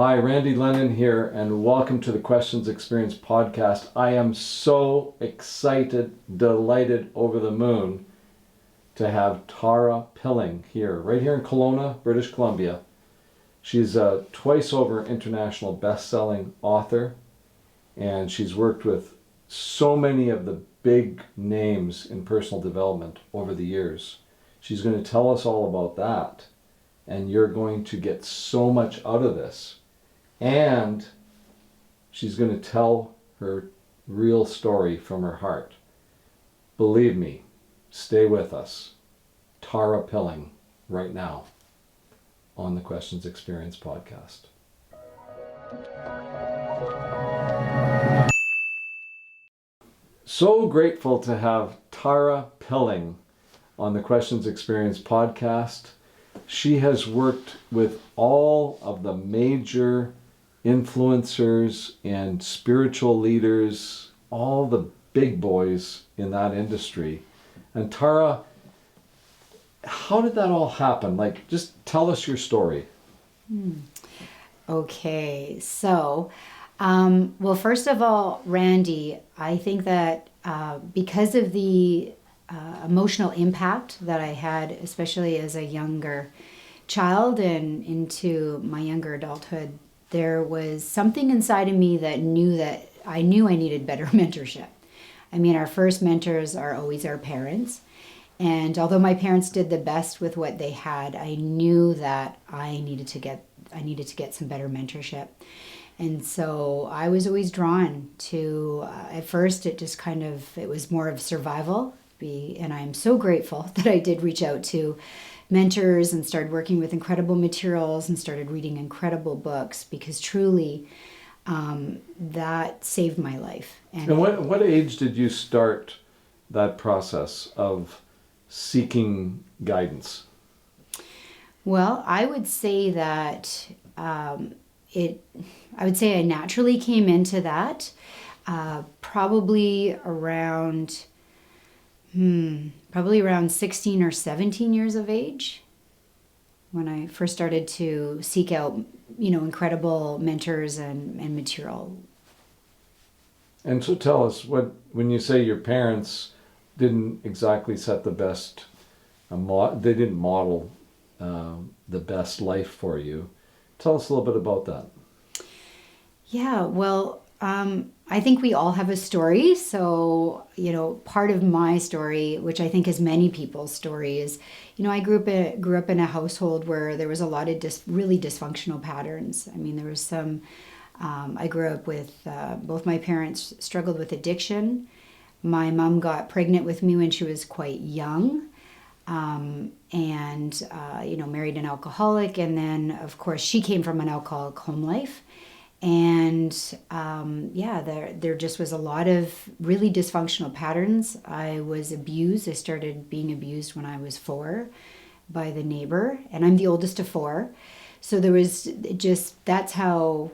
Hi, Randy Lennon here, and welcome to the Questions Experience podcast. I am so excited, delighted, over the moon to have Tara Pilling here, right here in Kelowna, British Columbia. She's a twice over international best-selling author, and she's worked with so many of the big names in personal development over the years. She's going to tell us all about that, and you're going to get so much out of this. And she's going to tell her real story from her heart. Believe me, stay with us. Tara Pilling, right now, on the Questions Experience podcast. So grateful to have Tara Pilling on the Questions Experience podcast. She has worked with all of the major influencers and spiritual leaders, all the big boys in that industry. And Tara, how did that all happen? Like, just tell us your story. Okay, so, well, first of all, Randy, I think that because of the emotional impact that I had, especially as a younger child and into my younger adulthood, there was something inside of me that I knew I needed better mentorship. I mean, our first mentors are always our parents. And although my parents did the best with what they had, I knew that I needed to get some better mentorship. And so I was always drawn to, at first it was more of survival. And I'm so grateful that I did reach out to mentors and started working with incredible materials and started reading incredible books, because truly that saved my life. And what age did you start that process of seeking guidance? Well, I would say that I naturally came into that probably around 16 or 17 years of age, when I first started to seek out, incredible mentors and material. And so tell us, when you say your parents didn't exactly set the best, they didn't model the best life for you. Tell us a little bit about that. Yeah, well, I think we all have a story. So, part of my story, which I think is many people's story, is, I grew up in a household where there was a lot of really dysfunctional patterns. I mean, there was some, I grew up with, both my parents struggled with addiction. My mom got pregnant with me when she was quite young, and married an alcoholic. And then, of course, she came from an alcoholic home life. And there just was a lot of really dysfunctional patterns. I was abused. I started being abused when I was 4 by the neighbor, and I'm the oldest of 4. So that's how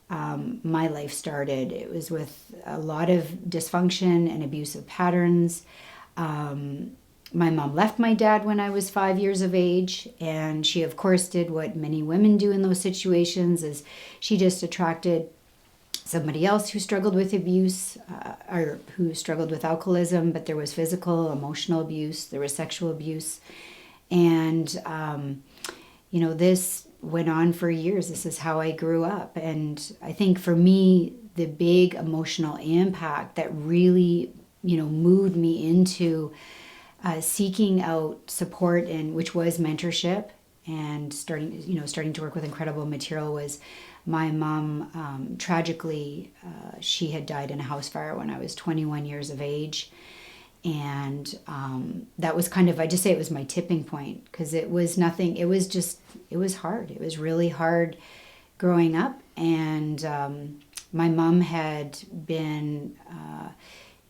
my life started. It was with a lot of dysfunction and abusive patterns. My mom left my dad when I was 5 years of age, and she, of course, did what many women do in those situations, is she just attracted somebody else who struggled with abuse, or who struggled with alcoholism, but there was physical, emotional abuse, there was sexual abuse. And, this went on for years. This is how I grew up. And I think for me, the big emotional impact that really, moved me into seeking out support, which was mentorship, and starting to work with incredible material, was my mom. Tragically, she had died in a house fire when I was 21 years of age. And that was I just say it was my tipping point, because it was nothing. It was hard. It was really hard growing up. And my mom had been,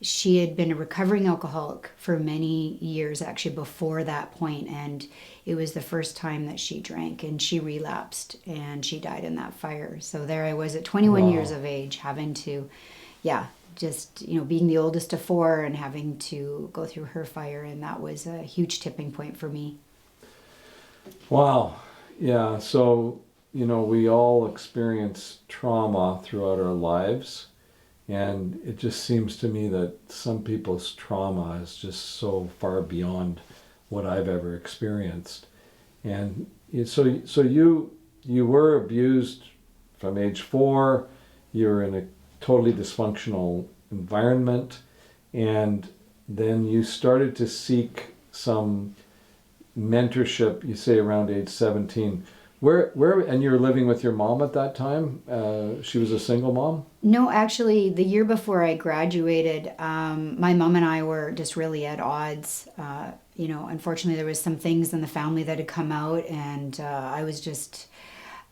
she had been a recovering alcoholic for many years, actually, before that point. And it was the first time that she drank, and she relapsed, and she died in that fire. So there I was at 21 years of age, having to, being the oldest of 4 and having to go through her fire. And that was a huge tipping point for me. Wow. Yeah. So we all experience trauma throughout our lives. And it just seems to me that some people's trauma is just so far beyond what I've ever experienced. And so you were abused from age 4. You were in a totally dysfunctional environment, and then you started to seek some mentorship. You say around age 17. Where and you were living with your mom at that time? She was a single mom? No, actually, the year before I graduated, my mom and I were just really at odds. Unfortunately, there was some things in the family that had come out, and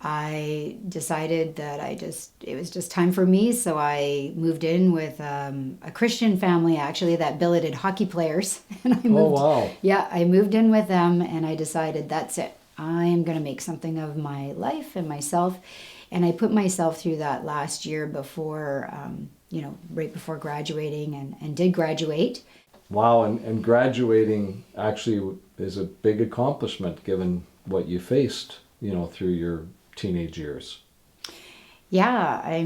I decided that it was just time for me. So I moved in with a Christian family, actually, that billeted hockey players. And Oh, wow. Yeah, I moved in with them, and I decided that's it. I am going to make something of my life and myself. And I put myself through that last year before, right before graduating, and did graduate. Wow, and graduating actually is a big accomplishment given what you faced, through your teenage years. Yeah, I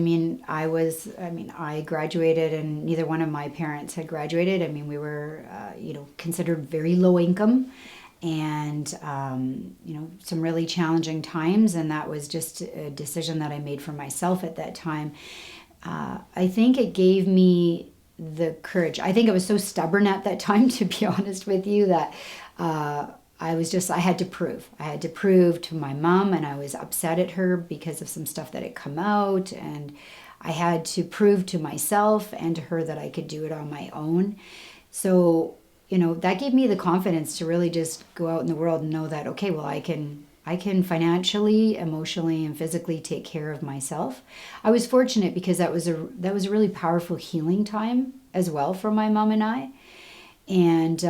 graduated and neither one of my parents had graduated. I mean, we were, considered very low income, and some really challenging times, and that was just a decision that I made for myself at that time. I think it gave me the courage. I think I was so stubborn at that time, to be honest with you, that I had to prove. I had to prove to my mom, and I was upset at her because of some stuff that had come out, and I had to prove to myself and to her that I could do it on my own. So that gave me the confidence to really just go out in the world and know that, okay, well, I can financially, emotionally, and physically take care of myself. I was fortunate because that was a really powerful healing time as well for my mom and I. And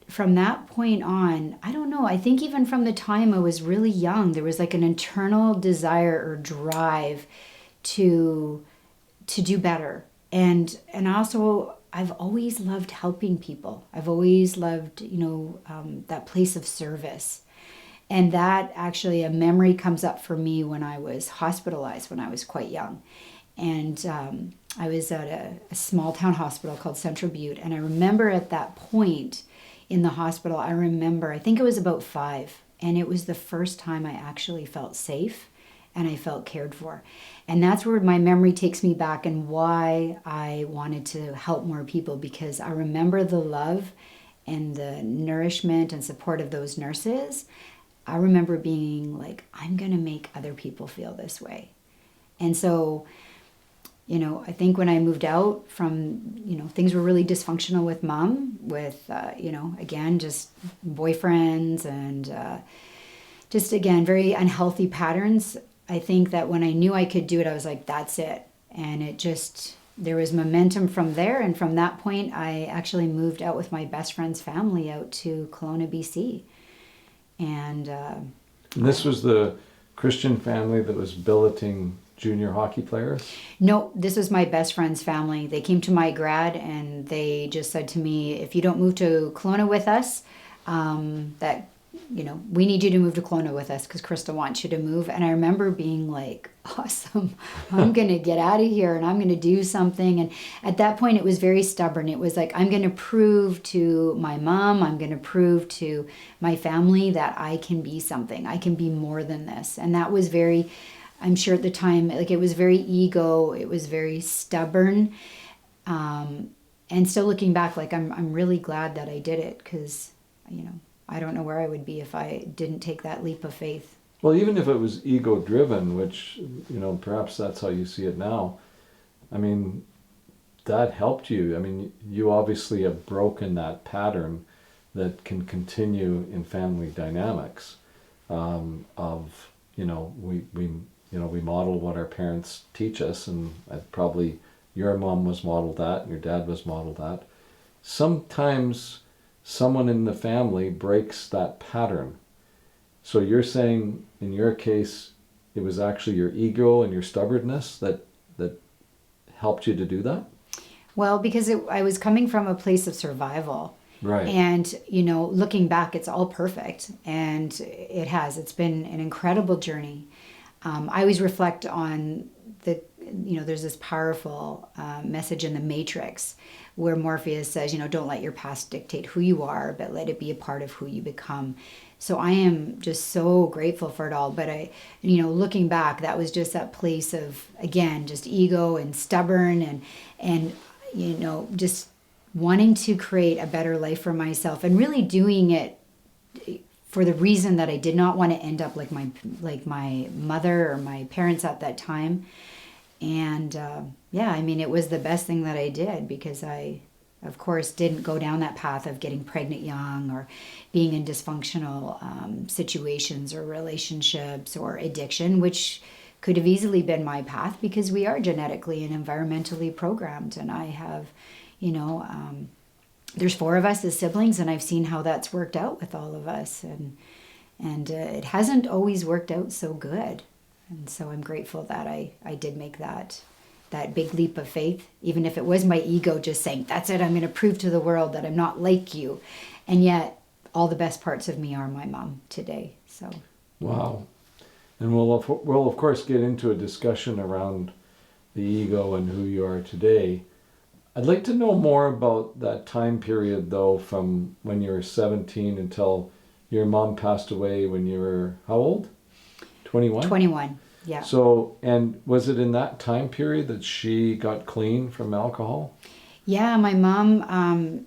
from that point on, I don't know, I think even from the time I was really young, there was like an internal desire or drive to do better. And also, I've always loved helping people. I've always loved, that place of service. And that actually, a memory comes up for me when I was hospitalized when I was quite young. And I was at a small town hospital called Central Butte. And I remember at that point in the hospital, I think it was about 5. And it was the first time I actually felt safe and I felt cared for. And that's where my memory takes me back and why I wanted to help more people, because I remember the love and the nourishment and support of those nurses. I remember being like, I'm going to make other people feel this way. And so, I think when I moved out from, things were really dysfunctional with mom, with, again, just boyfriends and just, again, very unhealthy patterns. I think that when I knew I could do it, I was like, that's it. And there was momentum from there. And from that point, I actually moved out with my best friend's family out to Kelowna, BC. And this was the Christian family that was billeting junior hockey players? No, this was my best friend's family. They came to my grad and they just said to me, if you don't move to Kelowna with us, we need you to move to Kelowna with us because Krista wants you to move. And I remember being like, awesome, I'm going to get out of here and I'm going to do something. And at that point, it was very stubborn. It was like, I'm going to prove to my mom, I'm going to prove to my family that I can be something. I can be more than this. And that was very, I'm sure at the time, like it was very ego. It was very stubborn. And still looking back, like I'm really glad that I did it because, I don't know where I would be if I didn't take that leap of faith. Well, even if it was ego driven, which, perhaps that's how you see it now, I mean, that helped you. I mean, you obviously have broken that pattern that can continue in family dynamics we model what our parents teach us, and probably your mom was modeled that and your dad was modeled that. Sometimes someone in the family breaks that pattern. So you're saying in your case, it was actually your ego and your stubbornness that helped you to do that? Well, because I was coming from a place of survival. Right. And, looking back, it's all perfect. And it's been an incredible journey. I always reflect on there's this powerful message in The Matrix where Morpheus says, don't let your past dictate who you are, but let it be a part of who you become. So I am just so grateful for it all. But looking back, that was just that place of, again, just ego and stubborn and just wanting to create a better life for myself and really doing it for the reason that I did not want to end up like my mother or my parents at that time. And it was the best thing that I did, because I, of course, didn't go down that path of getting pregnant young or being in dysfunctional situations or relationships or addiction, which could have easily been my path, because we are genetically and environmentally programmed. And I have, there's 4 of us as siblings, and I've seen how that's worked out with all of us. And it hasn't always worked out so good. And so I'm grateful that I did make that big leap of faith, even if it was my ego just saying, that's it, I'm going to prove to the world that I'm not like you. And yet all the best parts of me are my mom today. So. Wow. And we'll of course get into a discussion around the ego and who you are today. I'd like to know more about that time period, though, from when you were 17 until your mom passed away when you were how old? 21? 21, yeah. So, and was it in that time period that she got clean from alcohol? Yeah, my mom,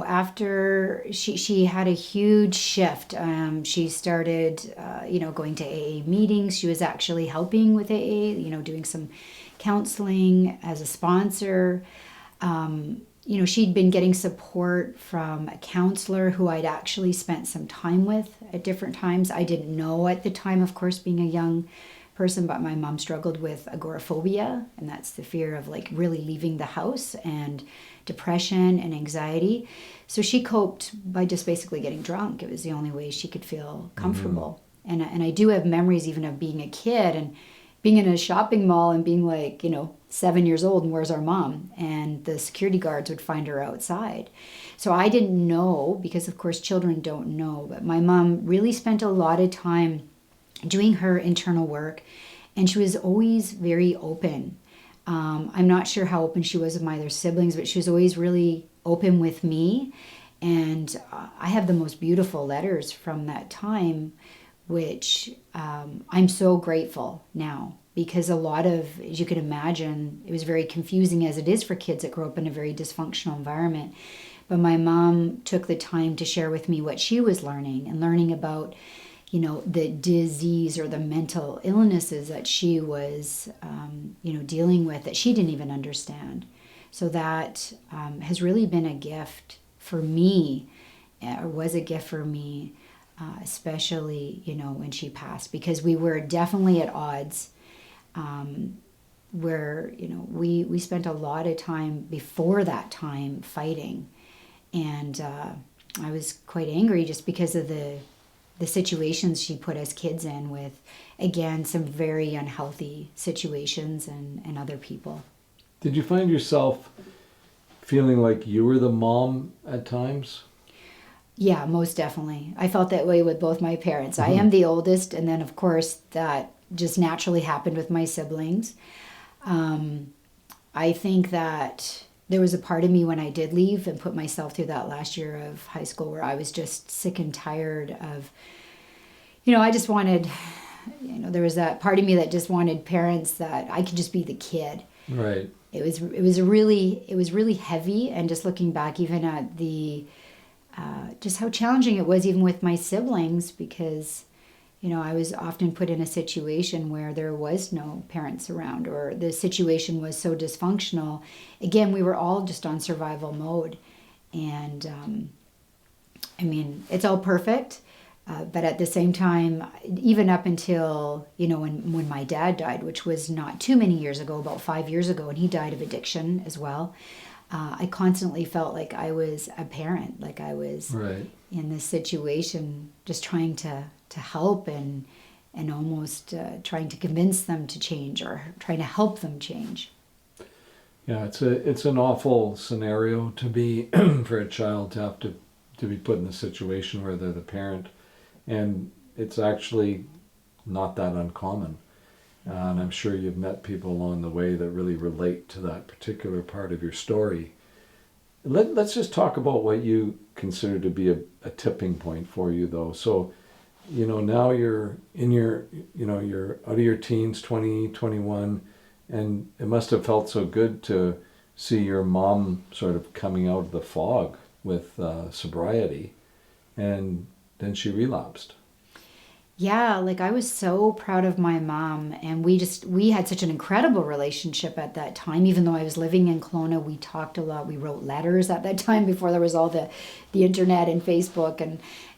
after she had a huge shift. She started, going to AA meetings. She was actually helping with AA, doing some counseling as a sponsor. She'd been getting support from a counselor who I'd actually spent some time with at different times. I didn't know at the time, of course, being a young person, but my mom struggled with agoraphobia, and that's the fear of like really leaving the house, and depression and anxiety. So she coped by just basically getting drunk. It was the only way she could feel comfortable. Mm-hmm. And I do have memories even of being a kid and being in a shopping mall and being like, 7 years old, and where's our mom? And the security guards would find her outside. So I didn't know, because of course children don't know, but my mom really spent a lot of time doing her internal work, and she was always very open. I'm not sure how open she was with my other siblings, but she was always really open with me. And I have the most beautiful letters from that time, which I'm so grateful now, because a lot of, as you can imagine, it was very confusing, as it is for kids that grow up in a very dysfunctional environment. But my mom took the time to share with me what she was learning about, the disease or the mental illnesses that she was, dealing with, that she didn't even understand. So that has really been a gift for me, or was a gift for me, especially, when she passed, because we were definitely at odds, where, we spent a lot of time before that time fighting. And I was quite angry just because of the situations she put us kids in with, again, some very unhealthy situations and other people. Did you find yourself feeling like you were the mom at times? Yeah, most definitely. I felt that way with both my parents. Mm-hmm. I am the oldest, and then of course that just naturally happened with my siblings. I think that there was a part of me when I did leave and put myself through that last year of high school where I was just sick and tired of, I just wanted, there was that part of me that just wanted parents that I could just be the kid. Right. It was really heavy, and just looking back even at the just how challenging it was even with my siblings, because I was often put in a situation where there was no parents around, or the situation was so dysfunctional. Again, we were all just on survival mode. And it's all perfect. But at the same time, even up until, when my dad died, which was not too many years ago, about 5 years ago, and he died of addiction as well, I constantly felt like I was a parent, like I was right in this situation, just trying to help and almost trying to convince them to change, or trying to help them change. Yeah, it's an awful scenario to be for a child to have to be put in a situation where they're the parent, and it's actually not that uncommon. And I'm sure you've met people along the way that really relate to that particular part of your story. Let's just talk about what you consider to be a tipping point for you, though. So, now you're in you're out of your teens, 20, 21, and it must have felt so good to see your mom sort of coming out of the fog with sobriety, and then she relapsed. Yeah, like I was so proud of my mom, and we had such an incredible relationship at that time. Even though I was living in Kelowna, we talked a lot. We wrote letters at that time before there was all the internet and Facebook,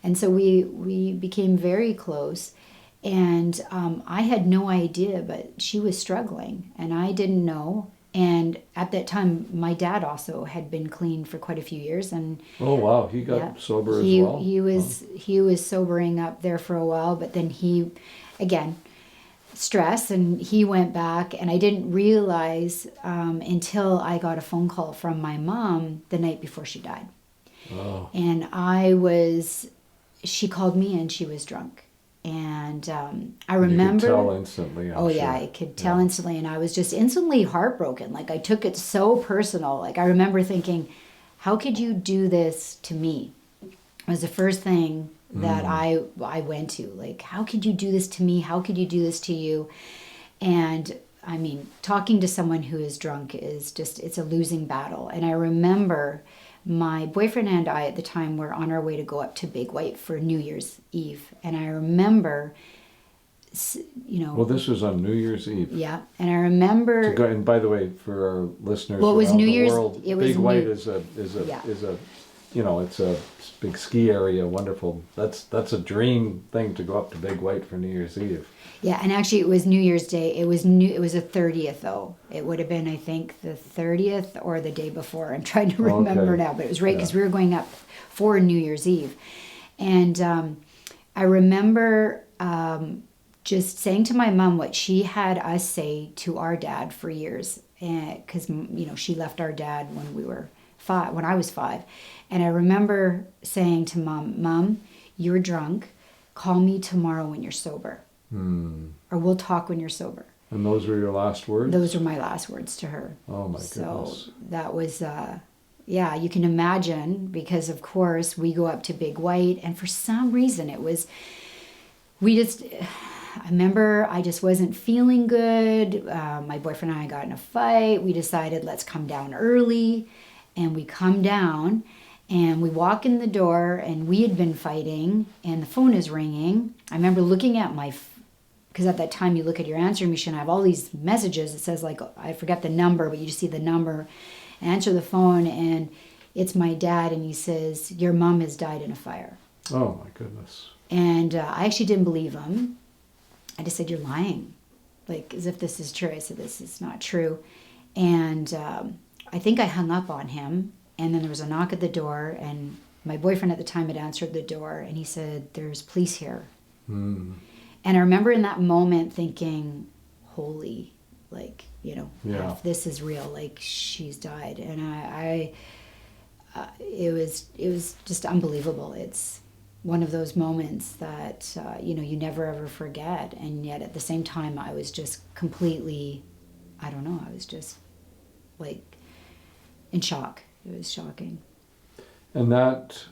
and so we became very close. And I had no idea, but she was struggling, and I didn't know. And at that time, my dad also had been clean for quite a few years, and Oh wow, he got yeah, sober as he well. he was he was sobering up there for a while, but then he, again, stress, and he went back, and I didn't realize until I got a phone call from my mom the night before she died, Oh, and she called me and she was drunk, and I you could remember. tell instantly. I'm Oh sure. yeah, I could tell instantly, and I was just instantly heartbroken. Like I took it so personal. Like I remember thinking, "How could you do this to me?" Was the first thing that I went to. Like, how could you do this to me? How could you do this to you? And I mean, talking to someone who is drunk is just, it's a losing battle. And I remember my boyfriend and I at the time were on our way to go up to Big White for New Year's Eve. And I remember, Well, this was on New Year's Eve. yeah, and I remember. And by the way, for our listeners Well, it was around New the Year's. world, It was Big White New. is a Yeah. it's a big ski area. Wonderful. That's a dream thing to go up to Big White for New Year's Eve. Yeah, and actually it was New Year's Day. It was the 30th though. It would have been, I think, the 30th or the day before. I'm trying to remember Okay. now, but it was right because Yeah. we were going up for New Year's Eve. And I remember just saying to my mom what she had us say to our dad for years, because she left our dad when we were five, when I was 5, and I remember saying to Mom, you're drunk. Call me tomorrow when you're sober, or we'll talk when you're sober. And those were your last words? Those were my last words to her. Oh my So goodness. that was, yeah, you can imagine, because of course we go up to Big White, and for some reason I remember I just wasn't feeling good. My boyfriend and I got in a fight. We decided let's come down early, and we come down and we walk in the door, and we had been fighting, and the phone is ringing. I remember looking at because at that time you look at your answering machine, I have all these messages. It says, like, I forget the number, but you just see the number. I answer the phone, and it's my dad, and he says, your mom has died in a fire. Oh my goodness. And I actually didn't believe him. I just said, you're lying, like as if this is true. I said, this is not true. And I think I hung up on him, and then there was a knock at the door, and my boyfriend at the time had answered the door, and he said, there's police here. And I remember in that moment thinking, holy, like, if this is real, like she's died. And it was just unbelievable. It's one of those moments that, you never ever forget. And yet at the same time, I was just completely, I don't know, I was just like in shock. It was shocking. And that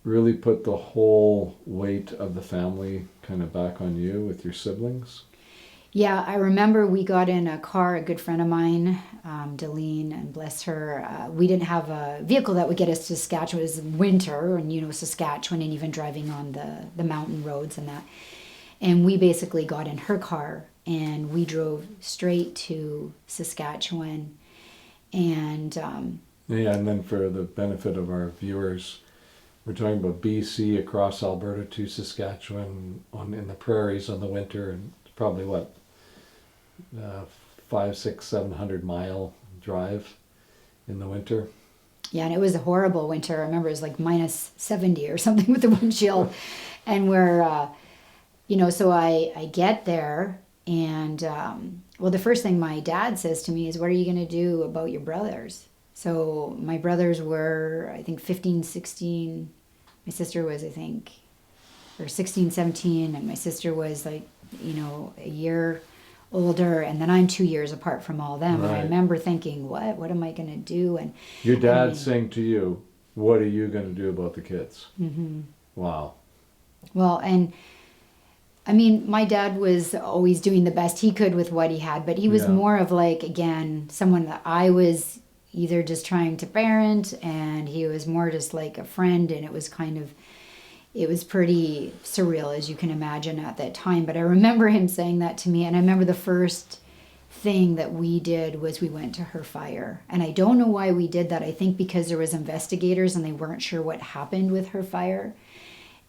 really put the whole weight of the family kind of back on you with your siblings? Yeah, I remember we got in a car, a good friend of mine, Deline, and bless her, we didn't have a vehicle that would get us to Saskatchewan. It was winter, and Saskatchewan, and even driving on the mountain roads and that. And we basically got in her car, and we drove straight to Saskatchewan. And Yeah, and then for the benefit of our viewers, we're talking about BC across Alberta to Saskatchewan in the prairies on the winter, and it's probably 500, 600, 700 mile drive in the winter. yeah, and it was a horrible winter. I remember it was like minus 70 or something with the wind chill. And we're, so I get there, And well, the first thing my dad says to me is, what are you going to do about your brothers? So my brothers were, I think, 15, 16. My sister was, I think, or 16, 17, and my sister was like, a year older, and then I'm 2 years apart from all them. And I Right. remember thinking, what am I going to do? And Your dad saying to you, what are you going to do about the kids? Mhm. Wow. Well, and I mean, my dad was always doing the best he could with what he had, but he was Yeah. more of like, again, someone that I was either just trying to parent, and he was more just like a friend, and it was pretty surreal, as you can imagine, at that time. But I remember him saying that to me, and I remember the first thing that we did was we went to her fire. And I don't know why we did that. I think because there was investigators and they weren't sure what happened with her fire.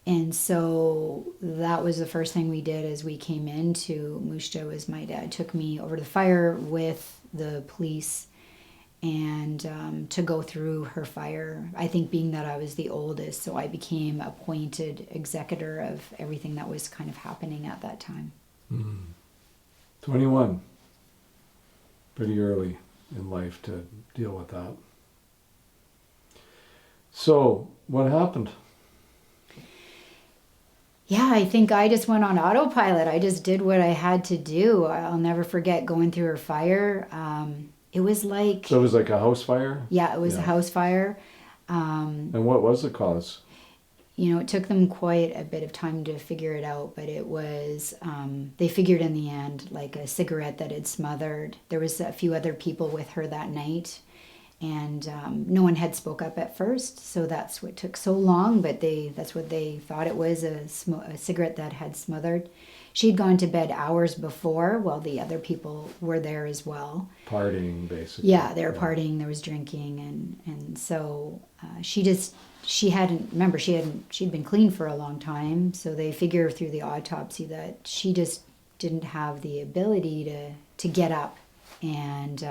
And so that was the first thing we did as we came into Mushta, was my dad took me over to the fire with the police and to go through her fire. I think being that I was the oldest, so I became appointed executor of everything that was kind of happening at that time. 21. Pretty early in life to deal with that. So, what happened? Yeah, I think I just went on autopilot. I just did what I had to do. I'll never forget going through her fire. It was like... So it was like a house fire? Yeah, it was a house fire. And what was the cause? It took them quite a bit of time to figure it out, but it was, they figured in the end, like a cigarette that had smothered. There was a few other people with her that night, and no one had spoke up at first, so that's what took so long, but that's what they thought it was, a cigarette that had smothered. She'd gone to bed hours before while the other people were there as well. Partying, basically. Yeah, they were partying, there was drinking, and so she'd been clean for a long time, so they figure through the autopsy that she just didn't have the ability to get up and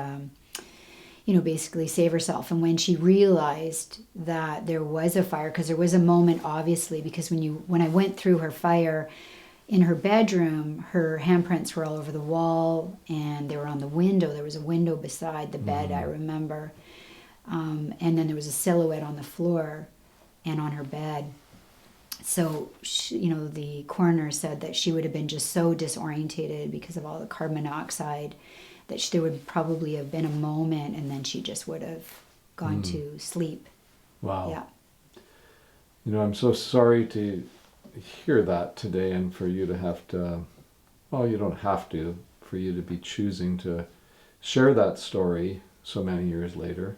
basically save herself. And when she realized that there was a fire, because there was a moment, obviously, because when I went through her fire in her bedroom, her handprints were all over the wall, and they were on the window. There was a window beside the bed, I remember. And then there was a silhouette on the floor and on her bed. So, the coroner said that she would have been just so disorientated because of all the carbon monoxide that there would probably have been a moment, and then she just would have gone to sleep. Wow. Yeah. I'm so sorry to hear that today, and for you to have to, well, you don't have to, for you to be choosing to share that story so many years later.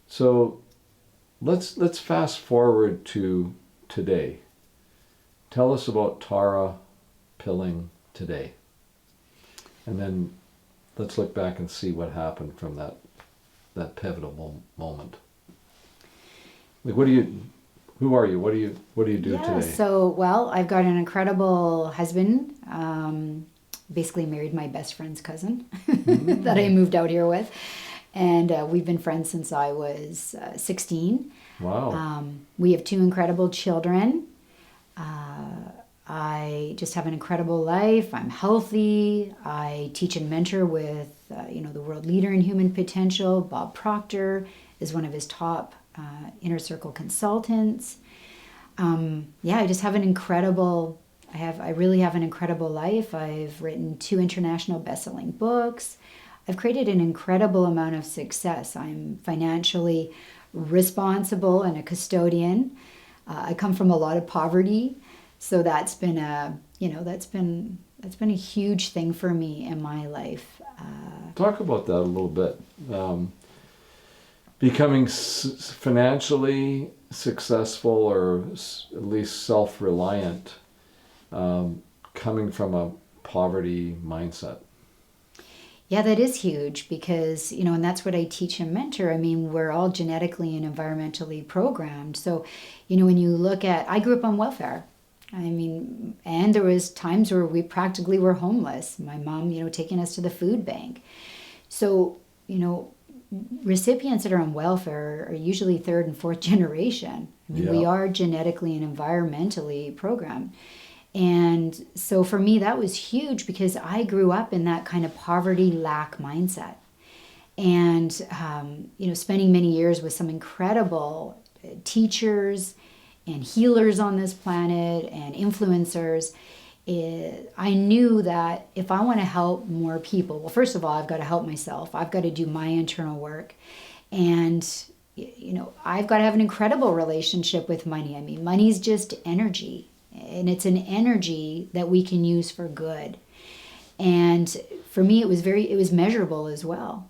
So let's fast forward to today. Tell us about Tara Pilling today. And then let's look back and see what happened from that pivotal moment. Like, who are you? What do you do today? So, well, I've got an incredible husband. Basically married my best friend's cousin that I moved out here with. And we've been friends since I was 16. Wow. We have 2 incredible children. I just have an incredible life. I'm healthy. I teach and mentor with, the world leader in human potential. Bob Proctor is one of his top inner circle consultants. I just have I really have an incredible life. I've written 2 international best-selling books. I've created an incredible amount of success. I'm financially responsible and a custodian. I come from a lot of poverty, so that's been a huge thing for me in my life. Talk about that a little bit. Becoming financially successful, or at least self-reliant, coming from a poverty mindset. Yeah, that is huge because, and that's what I teach and mentor. I mean, we're all genetically and environmentally programmed. So, when you look at, I grew up on welfare. I mean, and there was times where we practically were homeless. My mom, taking us to the food bank. So, recipients that are on welfare are usually 3rd and 4th generation. I mean, we are genetically and environmentally programmed. And so for me, that was huge because I grew up in that kind of poverty lack mindset. And, spending many years with some incredible teachers and healers on this planet and influencers, I knew that if I want to help more people, well, first of all, I've got to help myself. I've got to do my internal work. And, I've got to have an incredible relationship with money. I mean, money's just energy, and it's an energy that we can use for good. And for me, it was measurable as well.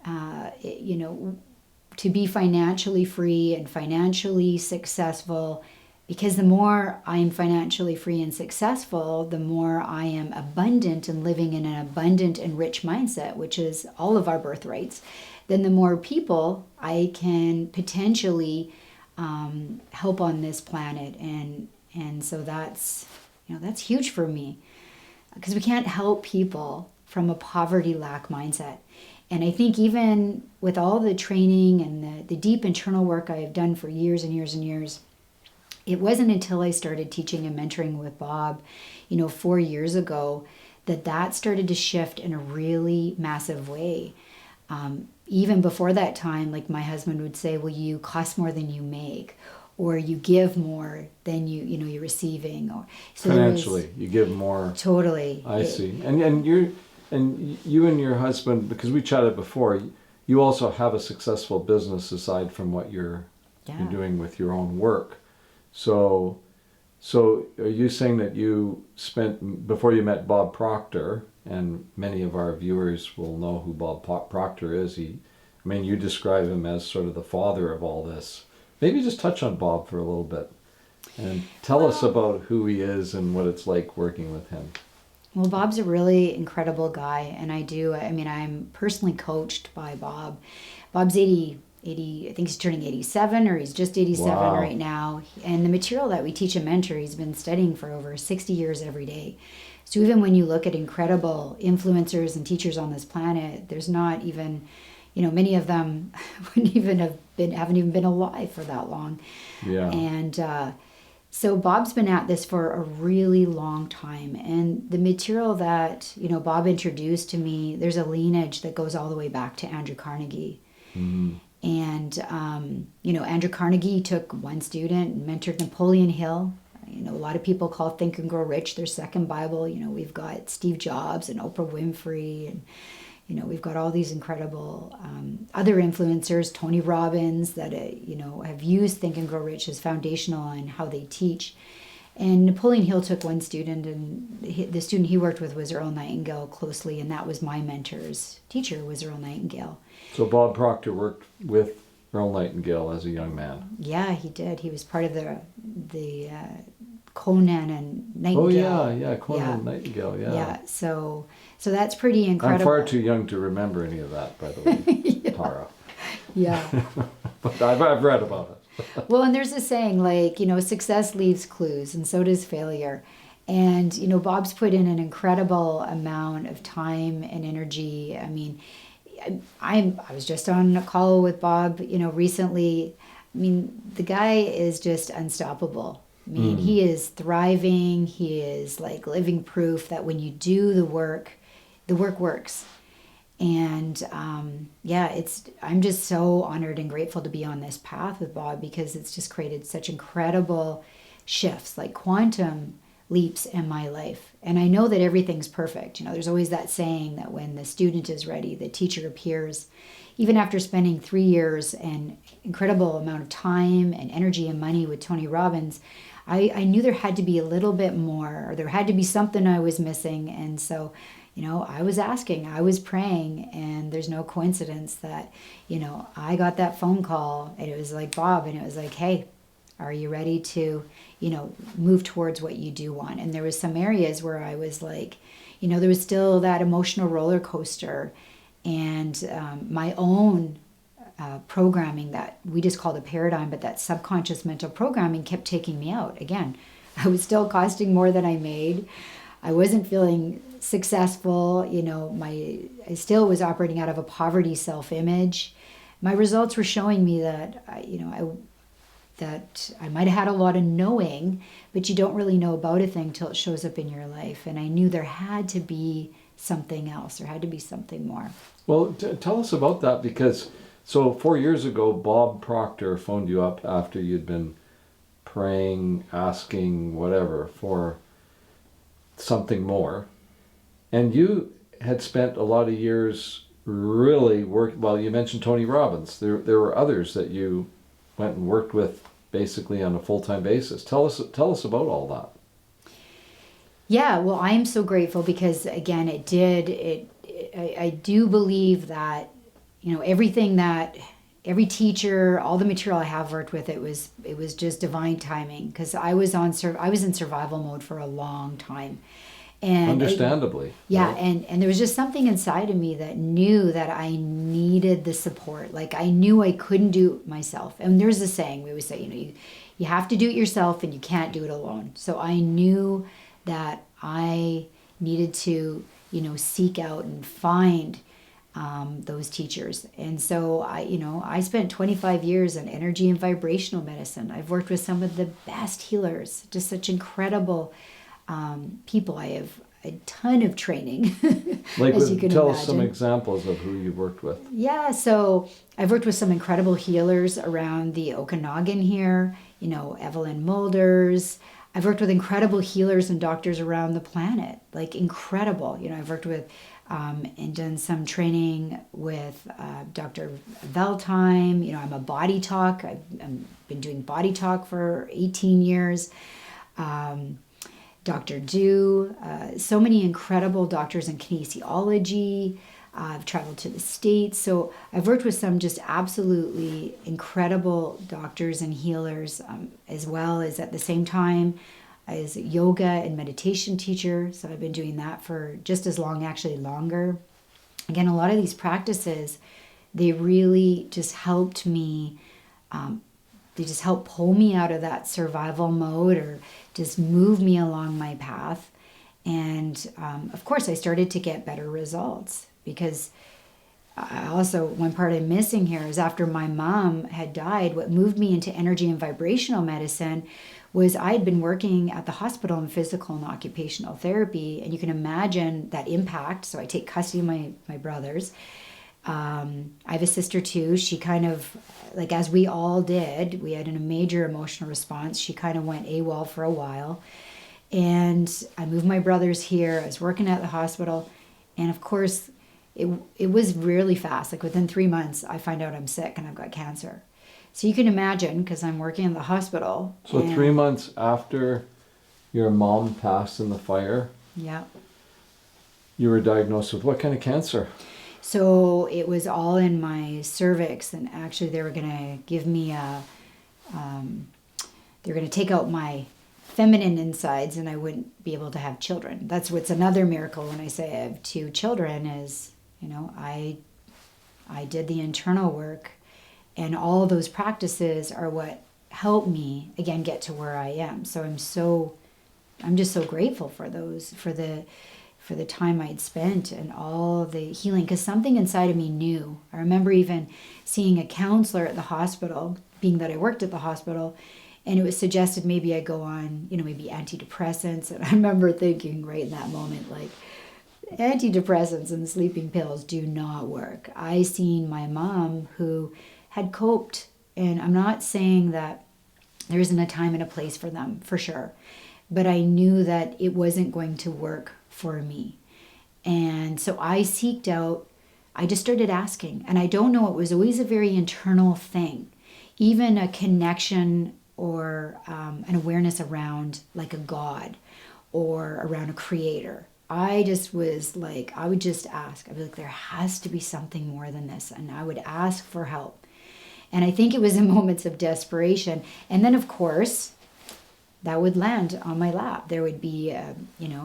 To be financially free and financially successful, because the more I am financially free and successful, the more I am abundant and living in an abundant and rich mindset, which is all of our birthrights, then the more people I can potentially help on this planet. And so that's huge for me, because we can't help people from a poverty lack mindset. And I think even with all the training and the deep internal work I have done for years and years and years, it wasn't until I started teaching and mentoring with Bob, 4 years ago, that started to shift in a really massive way. Even before that time, like my husband would say, well, you cost more than you make, or you give more than you're receiving. Or so financially, you give more. Totally. I see. And you and your husband, because we chatted before, you also have a successful business aside from what you're doing with your own work. So are you saying that you spent, before you met Bob Proctor, and many of our viewers will know who Bob Proctor is, you describe him as sort of the father of all this. Maybe just touch on Bob for a little bit and tell us about who he is and what it's like working with him. Well, Bob's a really incredible guy, and I'm personally coached by Bob. Bob's 80, I think he's turning 87, or he's just 87 right now. And the material that we teach and mentor, he's been studying for over 60 years every day. So even when you look at incredible influencers and teachers on this planet, there's not even, many of them haven't even been alive for that long. Yeah. And so Bob's been at this for a really long time. And the material that, Bob introduced to me, there's a lineage that goes all the way back to Andrew Carnegie. Mm-hmm. And, Andrew Carnegie took one student and mentored Napoleon Hill. A lot of people call Think and Grow Rich their second Bible. We've got Steve Jobs and Oprah Winfrey, and, we've got all these incredible other influencers, Tony Robbins, that, have used Think and Grow Rich as foundational in how they teach. And Napoleon Hill took one student, and the student he worked with was Earl Nightingale closely, and that was my mentor's teacher, was Earl Nightingale. So Bob Proctor worked with Earl Nightingale as a young man. Yeah, he did. He was part of the Conan and Nightingale. Oh yeah, Conan and Nightingale. Yeah. Yeah. So that's pretty incredible. I'm far too young to remember any of that, by the way, yeah. Tara. Yeah. But I've read about it. Well, and there's a saying, success leaves clues, and so does failure. And, Bob's put in an incredible amount of time and energy. I was just on a call with Bob, recently. The guy is just unstoppable. He is thriving. He is living proof that when you do the work works. And I'm just so honored and grateful to be on this path with Bob, because it's just created such incredible shifts, like quantum leaps in my life. And I know that everything's perfect. There's always that saying that when the student is ready, the teacher appears. Even after spending 3 years and incredible amount of time and energy and money with Tony Robbins, I knew there had to be a little bit more, or there had to be something I was missing. And so, I was asking, I was praying, and there's no coincidence that, I got that phone call, and it was like Bob, and it was like, hey, are you ready to, move towards what you do want? And there was some areas where I was like, there was still that emotional roller coaster, and my own programming that we just called a paradigm, but that subconscious mental programming kept taking me out. Again, I was still costing more than I made. I wasn't feeling successful. I still was operating out of a poverty self-image. My results were showing me that, that I might have had a lot of knowing, but you don't really know about a thing till it shows up in your life. And I knew there had to be something else. There had to be something more. Well, tell us about that, because so 4 years ago, Bob Proctor phoned you up after you'd been praying, asking, whatever, for something more. And you had spent a lot of years really well, you mentioned Tony Robbins. There were others that you went and worked with basically on a full-time basis. Tell us about all that. Yeah, well, I am so grateful because again, I do believe that, every teacher, all the material I have worked with, it was just divine timing, because I was in survival mode for a long time. And understandably. Yeah, right? and there was just something inside of me that knew that I needed the support. Like I knew I couldn't do it myself. And there's a saying we always say, you have to do it yourself and you can't do it alone. So I knew that I needed to, seek out and find those teachers. And so I spent 25 years in energy and vibrational medicine. I've worked with some of the best healers, just such incredible people. I have a ton of training. Like, as you can tell imagine. us some examples of who you've worked with. Yeah, so I've worked with some incredible healers around the Okanagan here, Evelyn Mulders. I've worked with incredible healers and doctors around the planet, like incredible. I've worked with and done some training with Dr. Veltime. I'm a body talk. I've been doing body talk for 18 years. Dr. Du, so many incredible doctors in kinesiology. I've traveled to the States. So I've worked with some just absolutely incredible doctors and healers, as well as at the same time as a yoga and meditation teacher. So I've been doing that for just as long, actually longer. Again, a lot of these practices, they really just helped me, they just helped pull me out of that survival mode or just move me along my path. And of course, I started to get better results, because one part I'm missing here is after my mom had died, what moved me into energy and vibrational medicine was I had been working at the hospital in physical and occupational therapy, and you can imagine that impact. So I take custody of my brothers. I have a sister too. She kind of, like as we all did, we had a major emotional response. She kind of went AWOL for a while. And I moved my brothers here. I was working at the hospital. And of course, it was really fast. Like within 3 months, I find out I'm sick and I've got cancer. So you can imagine, because I'm working in the hospital. So 3 months after your mom passed in the fire, yeah, you were diagnosed with what kind of cancer? So it was all in my cervix, and actually they were going to give me they were going to take out my feminine insides and I wouldn't be able to have children. That's what's another miracle when I say I have 2 children is, I did the internal work, and all of those practices are what helped me again get to where I am. So I'm just so grateful for those, for the time I'd spent and all the healing, because something inside of me knew. I remember even seeing a counselor at the hospital, being that I worked at the hospital, and it was suggested maybe I go on, maybe antidepressants. And I remember thinking right in that moment, like, antidepressants and sleeping pills do not work. I seen my mom who had coped, and I'm not saying that there isn't a time and a place for them, for sure. But I knew that it wasn't going to work for me. And so I seeked out, I just started asking. And I don't know, it was always a very internal thing. Even a connection or an awareness around like a God or around a creator. I just was like, I would just ask. I'd be like, there has to be something more than this. And I would ask for help. And I think it was in moments of desperation. And then, of course, that would land on my lap. There would be,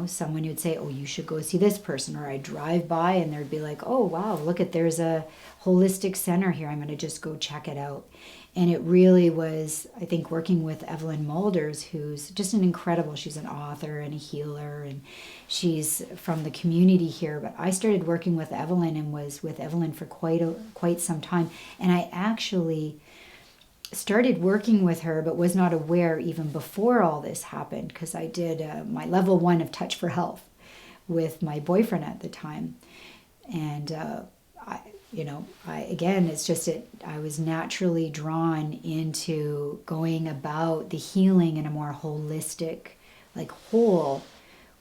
someone who'd say, oh, you should go see this person. Or I'd drive by and there'd be like, oh, wow, look there's a holistic center here. I'm going to just go check it out. And it really was, I think, working with Evelyn Mulders, who's just an incredible, she's an author and a healer, and she's from the community here. But I started working with Evelyn and was with Evelyn for quite some time. And I actually started working with her, but was not aware even before all this happened, because I did my level 1 of Touch for Health with my boyfriend at the time. And it's just I was naturally drawn into going about the healing in a more holistic, like whole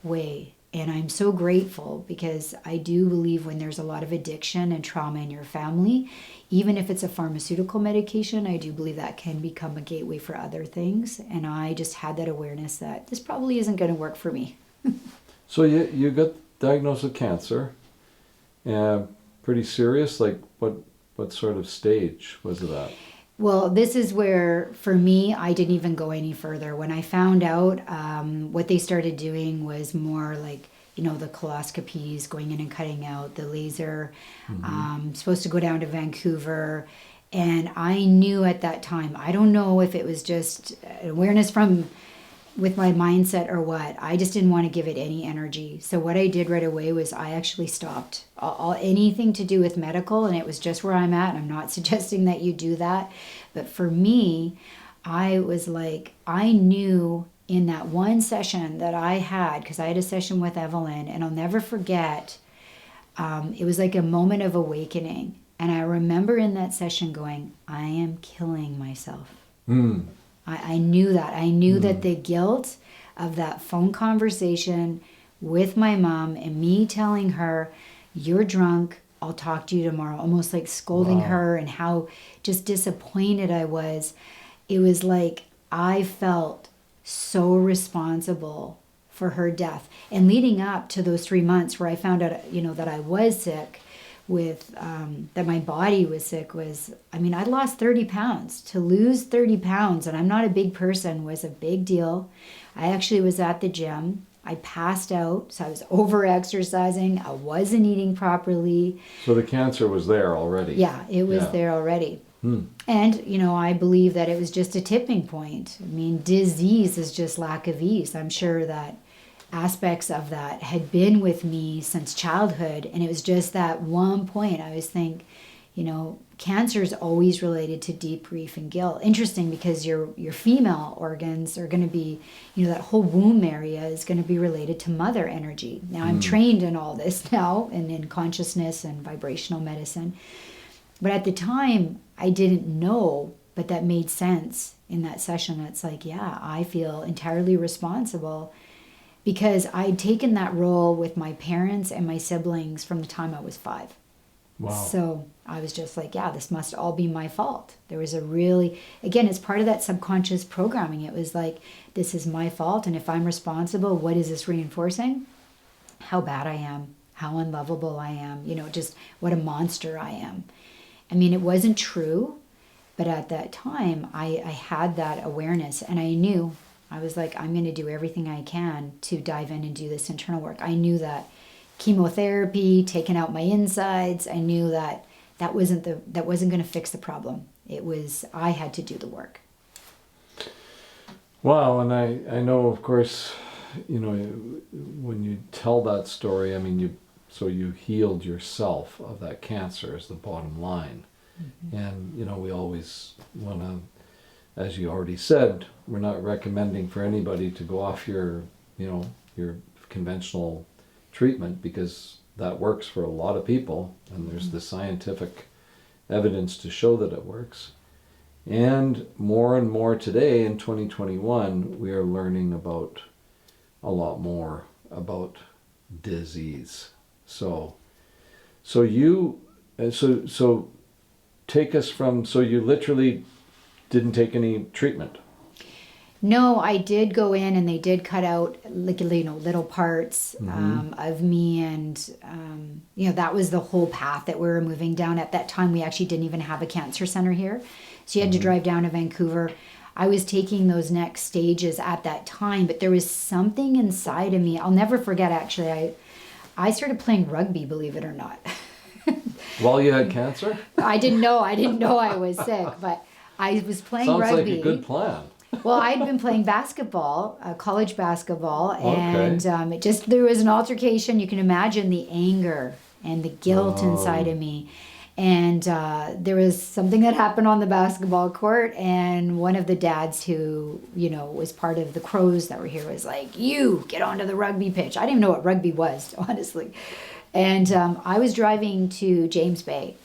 way. And I'm so grateful, because I do believe when there's a lot of addiction and trauma in your family, even if it's a pharmaceutical medication, I do believe that can become a gateway for other things. And I just had that awareness that this probably isn't going to work for me. So you got diagnosed with cancer. Pretty serious? Like what sort of stage was it at? Well, this is where, for me, I didn't even go any further. When I found out, what they started doing was more like, the coloscopies, going in and cutting out, the laser, supposed to go down to Vancouver. And I knew at that time, I don't know if it was just awareness with my mindset or what, I just didn't want to give it any energy. So what I did right away was I actually stopped anything to do with medical, and it was just where I'm at. I'm not suggesting that you do that, but for me, I was like, I knew in that one session that I had, because I had a session with Evelyn, and I'll never forget, it was like a moment of awakening. And I remember in that session going, I am killing myself. I knew that. I knew that the guilt of that phone conversation with my mom and me telling her, you're drunk, I'll talk to you tomorrow, almost like scolding her, and how just disappointed I was. It was like I felt so responsible for her death. And leading up to those 3 months where I found out, that I was sick, with that my body was sick, I lost 30 pounds. To lose 30 pounds, and I'm not a big person, was a big deal. I actually was at the gym. I passed out, so I was over exercising. I wasn't eating properly. So the cancer was there already. Yeah, it was there already. And, I believe that it was just a tipping point. Disease is just lack of ease. I'm sure that aspects of that had been with me since childhood, and it was just that one point I was think, cancer is always related to deep grief and guilt. Interesting, because your female organs are going to be, that whole womb area is going to be related to mother energy. Now I'm trained in all this now, and in consciousness and vibrational medicine, but at the time I didn't know, but that made sense in that session. It's like, yeah, I feel entirely responsible, because I'd taken that role with my parents and my siblings from the time I was 5. Wow. So I was just like, yeah, this must all be my fault. There was again, it's part of that subconscious programming. It was like, this is my fault, and if I'm responsible, what is this reinforcing? How bad I am, how unlovable I am, just what a monster I am. It wasn't true, but at that time, I had that awareness, and I knew. I was like, I'm going to do everything I can to dive in and do this internal work. I knew that chemotherapy, taking out my insides, I knew that wasn't going to fix the problem. It was, I had to do the work. Wow, and I know, of course, when you tell that story, you healed yourself of that cancer is the bottom line. And, we always want to, as you already said, we're not recommending for anybody to go off your conventional treatment, because that works for a lot of people, and there's the scientific evidence to show that it works. And more today in 2021, we are learning about a lot more about disease. So take us from, so you literally didn't take any treatment? No, I did go in, and they did cut out little parts of me, and that was the whole path that we were moving down. At that time, we actually didn't even have a cancer center here, so you had to drive down to Vancouver. I was taking those next stages at that time, but there was something inside of me. I'll never forget, actually, I started playing rugby, believe it or not. While you had cancer? I didn't know I was sick, but I was playing rugby. Sounds like a good plan. Well, I'd been playing basketball, college basketball, and there was an altercation. You can imagine the anger and the guilt inside of me. And there was something that happened on the basketball court, and one of the dads who, was part of the Crows that were here was like, "You get onto the rugby pitch." I didn't even know what rugby was, honestly. And I was driving to James Bay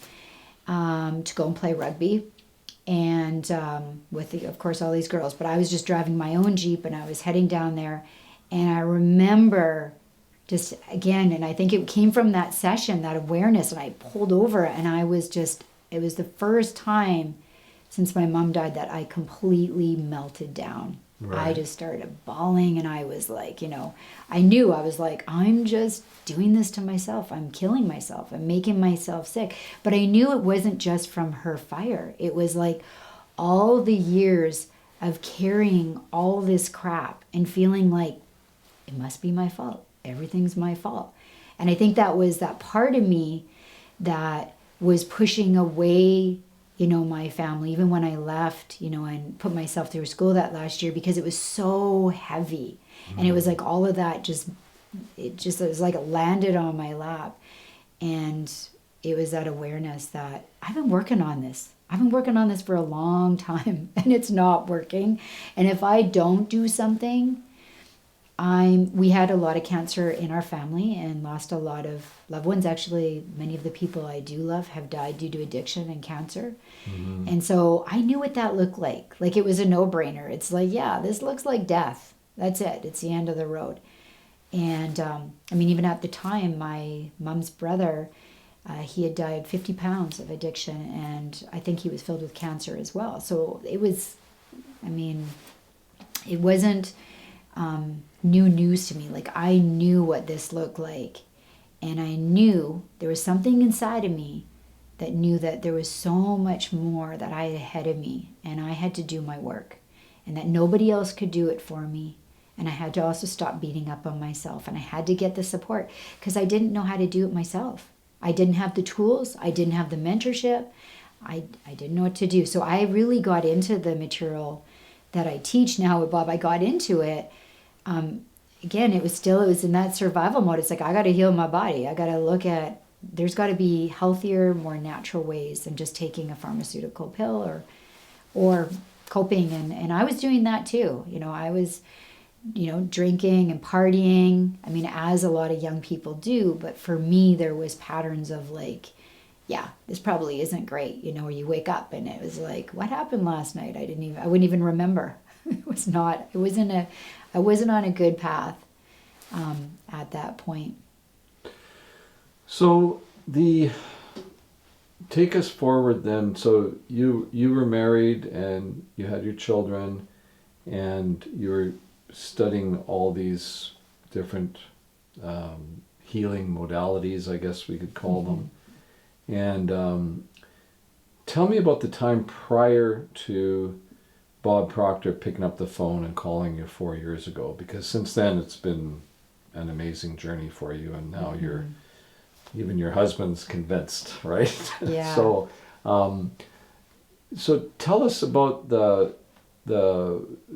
to go and play rugby, and with, of course, all these girls. But I was just driving my own Jeep, and I was heading down there, and I remember just again, and I think it came from that session, that awareness, and I pulled over, and it was the first time since my mom died that I completely melted down. Right. I just started bawling, and I was like, I knew, I was like, I'm just doing this to myself. I'm killing myself. I'm making myself sick. But I knew it wasn't just from her fire. It was like all the years of carrying all this crap and feeling like it must be my fault. Everything's my fault. And I think that was that part of me that was pushing away, my family, even when I left, and put myself through school that last year, because it was so heavy. And it was like all of that it was like it landed on my lap. And it was that awareness that I've been working on this. I've been working on this for a long time, and it's not working. And if I don't do something, we had a lot of cancer in our family and lost a lot of loved ones. Actually, many of the people I do love have died due to addiction and cancer. Mm-hmm. And so I knew what that looked like. Like, it was a no-brainer. It's like, yeah, this looks like death. That's it. It's the end of the road. And even at the time, my mom's brother, he had died 50 pounds of addiction, and I think he was filled with cancer as well. So it was, it wasn't new news to me. Like, I knew what this looked like, and I knew there was something inside of me that knew that there was so much more that I had ahead of me, and I had to do my work, and that nobody else could do it for me. And I had to also stop beating up on myself, and I had to get the support, because I didn't know how to do it myself. I didn't have the tools. I didn't have the mentorship. I didn't know what to do. So I really got into the material that I teach now with Bob. I got into it. Again, it was in that survival mode. It's like, I got to heal my body. I got to look at, there's got to be healthier, more natural ways than just taking a pharmaceutical pill or coping. And I was doing that too. I was, drinking and partying. As a lot of young people do. But for me, there was patterns of like, yeah, this probably isn't great. Where you wake up and it was like, what happened last night? I wouldn't even remember. I wasn't on a good path at that point. So take us forward then. So you were married and you had your children, and you were studying all these different healing modalities, I guess we could call them. And tell me about the time prior to Bob Proctor picking up the phone and calling you 4 years ago, because since then it's been an amazing journey for you, and now even your husband's convinced, right? Yeah. So tell us about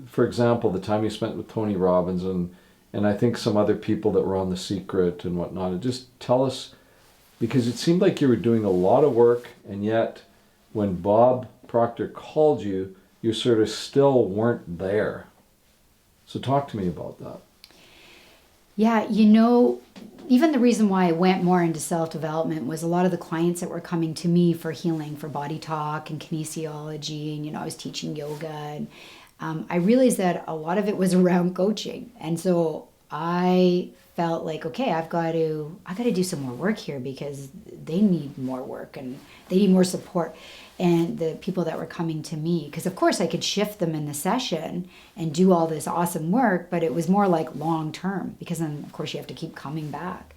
for example, the time you spent with Tony Robbins and I think some other people that were on The Secret and whatnot. And just tell us, because it seemed like you were doing a lot of work, and yet when Bob Proctor called you, you sort of still weren't there. So talk to me about that. Yeah, even the reason why I went more into self-development was a lot of the clients that were coming to me for healing, for body talk and kinesiology, and I was teaching yoga, and I realized that a lot of it was around coaching. And so I felt like, okay, I got to do some more work here, because they need more work and they need more support. And the people that were coming to me, because of course I could shift them in the session and do all this awesome work, but it was more like long term, because then of course you have to keep coming back.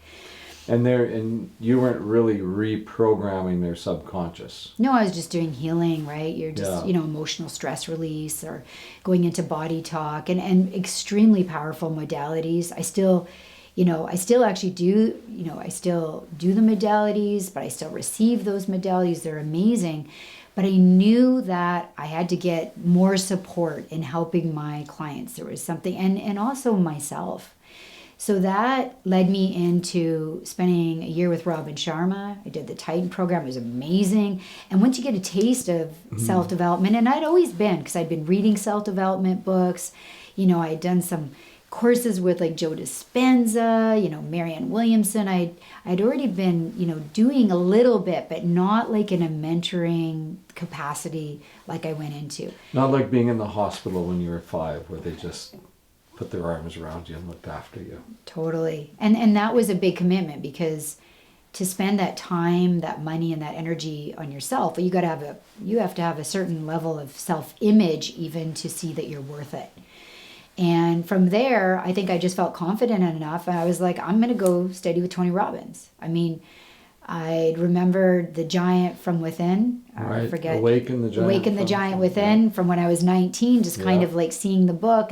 And you weren't really reprogramming their subconscious. No, I was just doing healing, right? You're just, emotional stress release, or going into body talk, and extremely powerful modalities. I still actually do, I still do the modalities, but I still receive those modalities. They're amazing. But I knew that I had to get more support in helping my clients. There was something, and also myself. So that led me into spending a year with Rob and Sharma. I did the Titan program. It was amazing. And once you get a taste of self-development, and I'd always been, because I'd been reading self-development books, you know, I'd done some courses with like Joe Dispenza, you know, Marianne Williamson. I'd already been, you know, doing a little bit, but not like in a mentoring capacity like I went into. Not like being in the hospital when you were 5, where they just put their arms around you and looked after you. Totally. And that was a big commitment, because to spend that time, that money, and that energy on yourself, you have to have a certain level of self-image even to see that you're worth it. And from there, I think I just felt confident enough. And I was like, I'm going to go study with Tony Robbins. I mean, I remembered The Giant from Within. Right. I forget. Awaken the Giant Within from when I was 19, just kind of like seeing the book.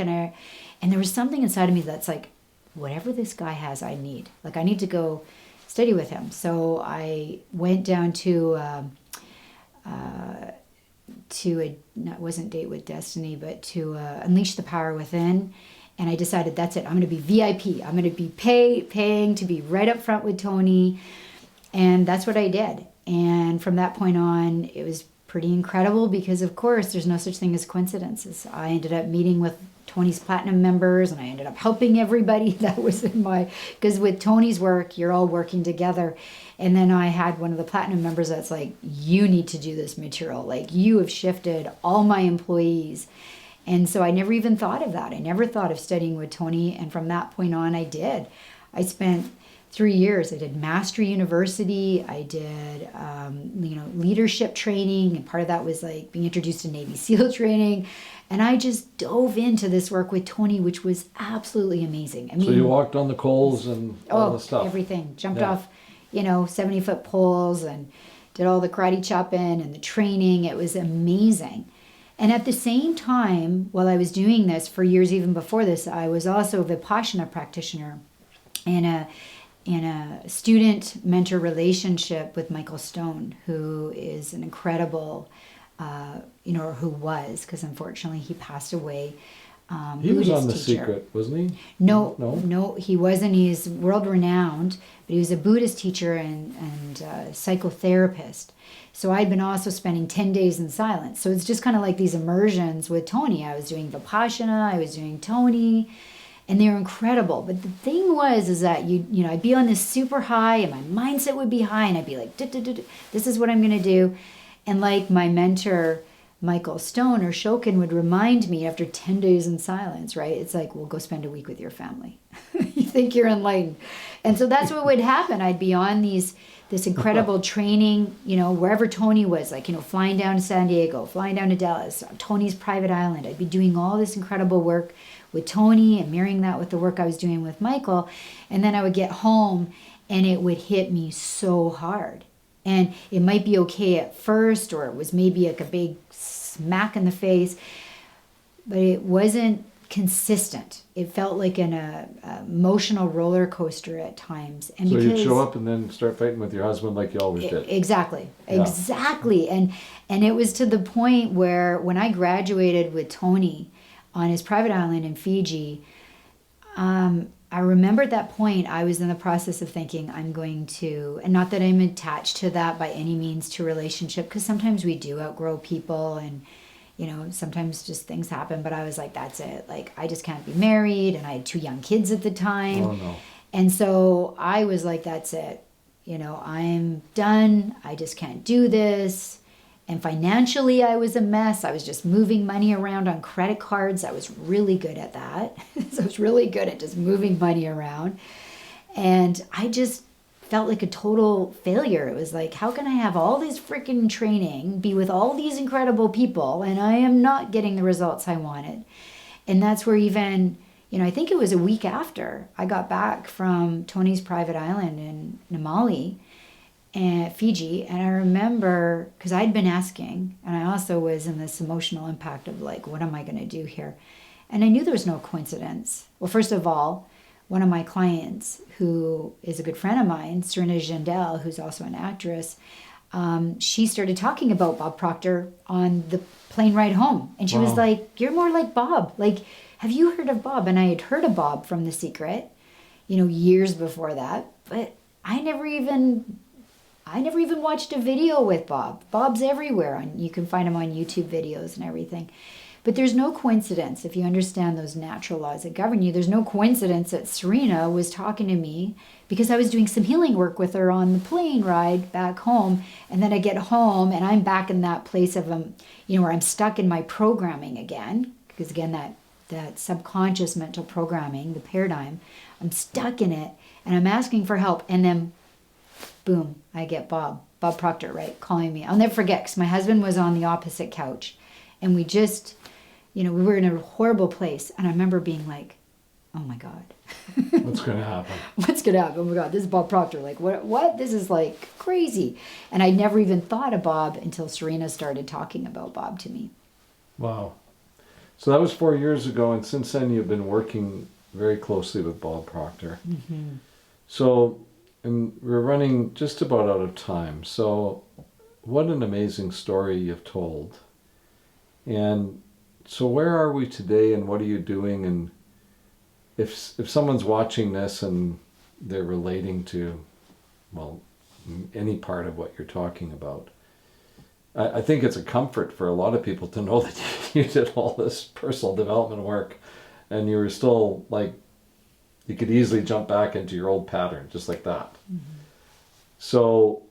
And there was something inside of me that's like, whatever this guy has, I need. Like, I need to go study with him. So I went down to it wasn't Date with Destiny, but to Unleash the Power Within. And I decided, that's it. I'm going to be VIP. I'm going to be paying to be right up front with Tony. And that's what I did. And from that point on, it was pretty incredible, because of course there's no such thing as coincidences. I ended up meeting with Tony's platinum members, and I ended up helping everybody that was because with Tony's work, you're all working together. And then I had one of the platinum members that's like, you need to do this material. Like, you have shifted all my employees. And so I never even thought of that. I never thought of studying with Tony. And from that point on, I did. I spent 3 years. I did Mastery University. I did, leadership training. And part of that was like being introduced to Navy SEAL training. And I just dove into this work with Tony, which was absolutely amazing. I mean, so you walked on the coals and all the stuff. Everything. Jumped off, 70-foot poles, and did all the karate chopping and the training. It was amazing. And at the same time, while I was doing this for years even before this, I was also a Vipassana practitioner in a student-mentor relationship with Michael Stone, who is an incredible, or who was, because unfortunately he passed away. He was on The teacher. Secret, wasn't he? No, he wasn't. He's world-renowned, but he was a Buddhist teacher and psychotherapist. So I'd been also spending 10 days in silence. So it's just kind of like these immersions with Tony. I was doing Vipassana, I was doing Tony, and they were incredible. But the thing is that I'd be on this super high, and my mindset would be high, and I'd be like, this is what I'm going to do. And like my mentor, Michael Stone or Shokin, would remind me after 10 days in silence, right? It's like, well, go spend a week with your family. You think you're enlightened. And so that's what would happen. I'd be on this incredible training, wherever Tony was, like, flying down to San Diego, flying down to Dallas, Tony's private island. I'd be doing all this incredible work with Tony and mirroring that with the work I was doing with Michael. And then I would get home and it would hit me so hard. And it might be okay at first, or it was maybe like a big smack in the face, but it wasn't consistent. It felt like an emotional roller coaster at times. And so you'd show up and then start fighting with your husband like you always did. Exactly. And it was to the point where when I graduated with Tony on his private island in Fiji, I remember at that point I was in the process of thinking I'm going to, and not that I'm attached to that by any means to relationship, because sometimes we do outgrow people and sometimes just things happen, but I was like, that's it. Like, I just can't be married, and I had 2 young kids at the time. Oh, no. And so I was like, that's it. I'm done. I just can't do this. And financially, I was a mess. I was just moving money around on credit cards. I was really good at that. So I was really good at just moving money around. And I just felt like a total failure. It was like, how can I have all this freaking training, be with all these incredible people, and I am not getting the results I wanted? And that's where even, I think it was a week after I got back from Tony's private island in Namali and Fiji. And I remember, because I'd been asking, and I also was in this emotional impact of like, what am I going to do here? And I knew there was no coincidence. Well, first of all, one of my clients, who is a good friend of mine, Serena Jandel, who's also an actress, she started talking about Bob Proctor on the plane ride home. And she was like, you're more like Bob. Like, have you heard of Bob? And I had heard of Bob from The Secret, years before that. But I never even watched a video with Bob. Bob's everywhere. You can find him on YouTube videos and everything. But there's no coincidence, if you understand those natural laws that govern you, there's no coincidence that Serena was talking to me because I was doing some healing work with her on the plane ride back home. And then I get home and I'm back in that place of, where I'm stuck in my programming again. Because again, that subconscious mental programming, the paradigm, I'm stuck in it and I'm asking for help. And then boom, I get Bob Proctor, right, calling me. I'll never forget because my husband was on the opposite couch and we just, we were in a horrible place. And I remember being like, oh my God. What's going to happen? What's going to happen? Oh my God, this is Bob Proctor. Like, what? This is like crazy. And I never even thought of Bob until Serena started talking about Bob to me. Wow. So that was 4 years ago. And since then, you've been working very closely with Bob Proctor. Mm-hmm. So, and we're running just about out of time. So what an amazing story you've told. And so where are we today and what are you doing? And if someone's watching this and they're relating to, well, any part of what you're talking about, I think it's a comfort for a lot of people to know that you did all this personal development work and you were still like, you could easily jump back into your old pattern just like that. Mm-hmm. So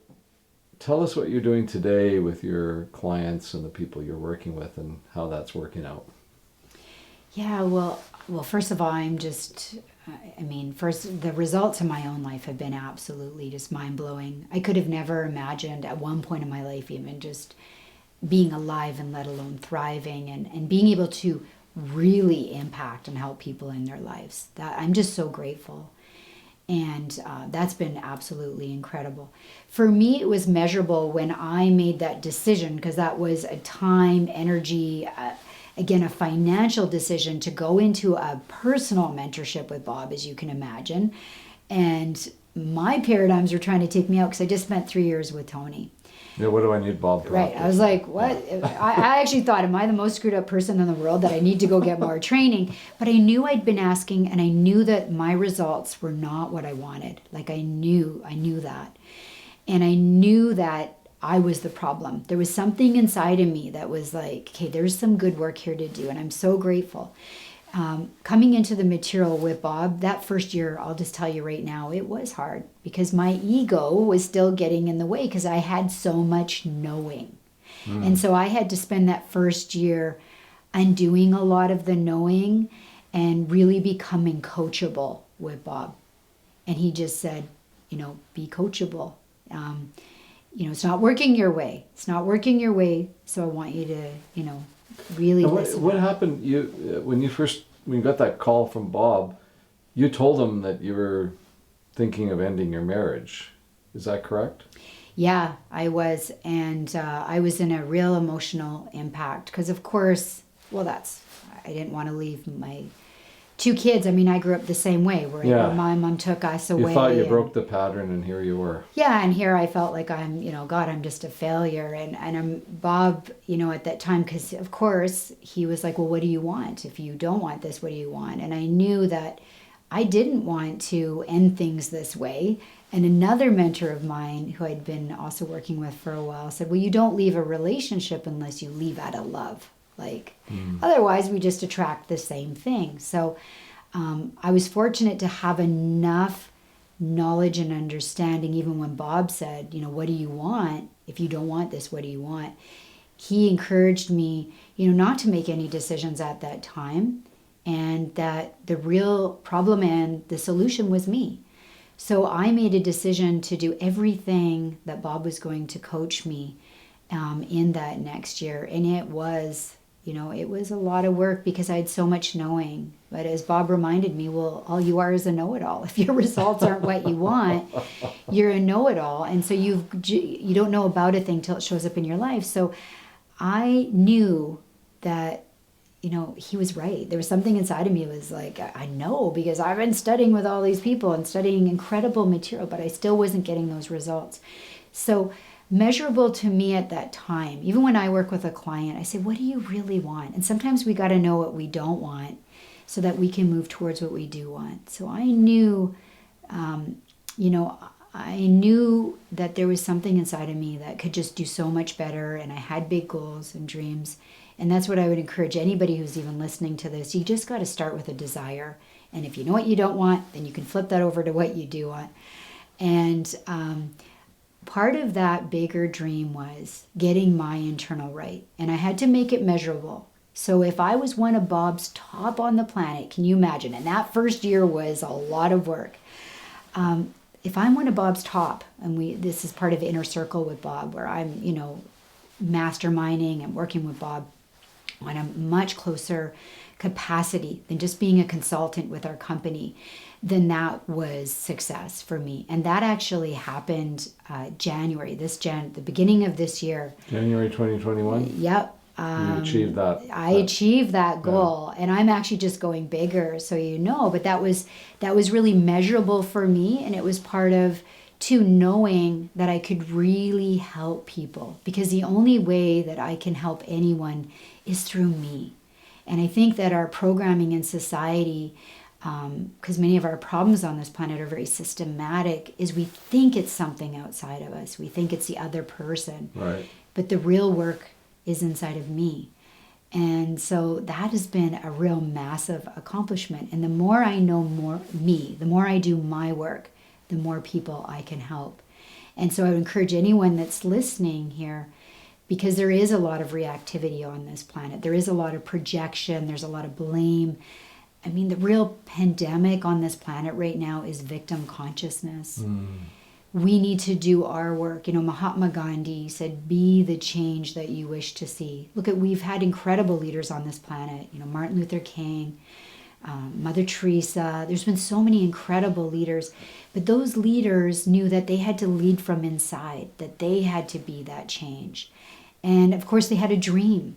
tell us what you're doing today with your clients and the people you're working with and how that's working out. Yeah, well, first of all, first, the results in my own life have been absolutely just mind-blowing. I could have never imagined at one point in my life even just being alive and let alone thriving and being able to really impact and help people in their lives. That I'm just so grateful. And that's been absolutely incredible. For me, it was measurable when I made that decision because that was a time, energy, again, a financial decision to go into a personal mentorship with Bob, as you can imagine. And my paradigms were trying to take me out because I just spent 3 years with Tony. Yeah, what do I need Bob Proctor? Right. I was like, what? I actually thought, am I the most screwed up person in the world that I need to go get more training? But I knew I'd been asking and I knew that my results were not what I wanted. Like I knew that. And I knew that I was the problem. There was something inside of me that was like, okay, there's some good work here to do. And I'm so grateful. Coming into the material with Bob, that first year, I'll just tell you right now, it was hard because my ego was still getting in the way because I had so much knowing. And so I had to spend that first year undoing a lot of the knowing and really becoming coachable with Bob. And he just said, be coachable. It's not working your way. It's not working your way. So I want you to, really listen. What happened? When you got that call from Bob, you told him that you were thinking of ending your marriage. Is that correct? Yeah, I was, and I was in a real emotional impact because, of course, I didn't want to leave my 2 kids. I mean, I grew up the same way, where my mom took us away. You thought you broke the pattern, and here you were. Yeah, and here I felt like I'm, God, I'm just a failure. And I'm Bob, at that time, because of course he was like, well, what do you want? If you don't want this, what do you want? And I knew that I didn't want to end things this way. And another mentor of mine, who I'd been also working with for a while, said, well, you don't leave a relationship unless you leave out of love. Otherwise we just attract the same thing. So I was fortunate to have enough knowledge and understanding, even when Bob said, what do you want? If you don't want this, what do you want? He encouraged me, not to make any decisions at that time, and that the real problem and the solution was me. So I made a decision to do everything that Bob was going to coach me in that next year. And it was a lot of work because I had so much knowing. But as Bob reminded me, well, all you are is a know-it-all. If your results aren't what you want, you're a know-it-all. And so you don't know about a thing till it shows up in your life. So I knew that, he was right. There was something inside of me that was like, I know, because I've been studying with all these people and studying incredible material, but I still wasn't getting those results. So measurable to me at that time, even when I work with a client, I say, what do you really want? And sometimes we got to know what we don't want so that we can move towards what we do want. So I knew you know, I knew that there was something inside of me that could just do so much better, and I had big goals and dreams. And that's what I would encourage anybody who's even listening to this. You just got to start with a desire. And if you know what you don't want, then you can flip that over to what you do want. And part of that bigger dream was getting my internal right. And I had to make it measurable. So if I was one of Bob's top on the planet, can you imagine? And that first year was a lot of work. If I'm one of Bob's top, and this is part of Inner Circle with Bob, where I'm, you know, masterminding and working with Bob on a much closer capacity than just being a consultant with our company, then that was success for me. And that actually happened the beginning of this year. January 2021? Yep. You achieved that. I achieved that goal, and I'm actually just going bigger, so you know. But that was really measurable for me, and it was part of knowing that I could really help people, because the only way that I can help anyone is through me. And I think that our programming in society, because many of our problems on this planet are very systematic, is we think it's something outside of us. We think it's the other person. Right. But the real work is inside of me. And so that has been a real massive accomplishment. And the more I know me, the more I do my work, the more people I can help. And so I would encourage anyone that's listening here, because there is a lot of reactivity on this planet. There is a lot of projection. There's a lot of blame. I mean, the real pandemic on this planet right now is victim consciousness. We need to do our work. You know, Mahatma Gandhi said, be the change that you wish to see. We've had incredible leaders on this planet. You know, Martin Luther King, Mother Teresa. There's been so many incredible leaders. But those leaders knew that they had to lead from inside, that they had to be that change. And of course, they had a dream.